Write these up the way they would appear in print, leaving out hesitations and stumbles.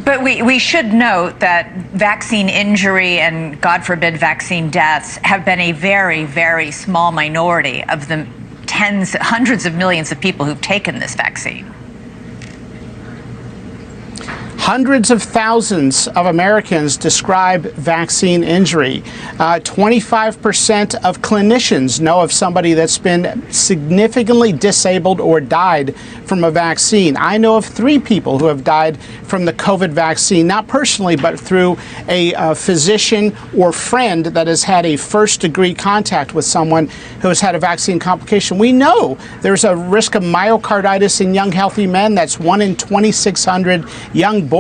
But we should note that vaccine injury and, God forbid, vaccine deaths have been a very, very small minority of the hundreds of millions of people who've taken this vaccine. Hundreds of thousands of Americans describe vaccine injury. 25% of clinicians know of somebody that's been significantly disabled or died from a vaccine. I know of 3 people who have died from the COVID vaccine, not personally, but through a physician or friend that has had a first-degree contact with someone who has had a vaccine complication. We know there's a risk of myocarditis in young, healthy men. That's 1 in 2,600 young boys.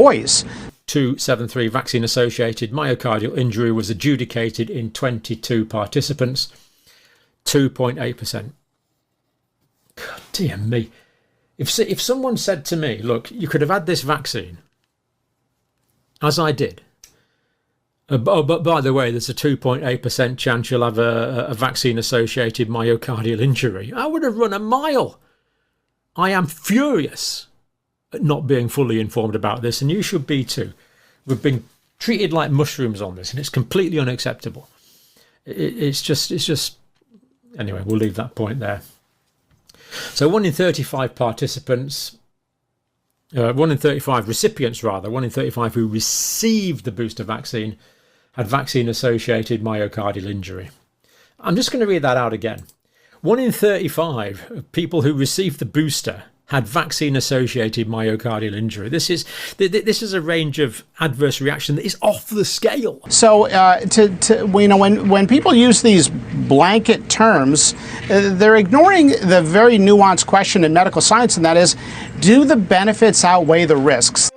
273 vaccine-associated myocardial injury was adjudicated in 22 participants, 2.8%. God dear me. If someone said to me, look, you could have had this vaccine, as I did, but by the way, there's a 2.8% chance you'll have a vaccine-associated myocardial injury, I would have run a mile. I am furious at not being fully informed about this, and you should be too. We've been treated like mushrooms on this, and it's completely unacceptable. It's just anyway, we'll leave that point there. So 1 in 35 participants, 1 in 35 recipients rather, 1 in 35 who received the booster vaccine had vaccine-associated myocardial injury. I'm just going to read that out again. 1 in 35 people who received the booster had vaccine-associated myocardial injury. This is a range of adverse reaction that is off the scale. So, when people use these blanket terms, they're ignoring the very nuanced question in medical science, and that is, do the benefits outweigh the risks?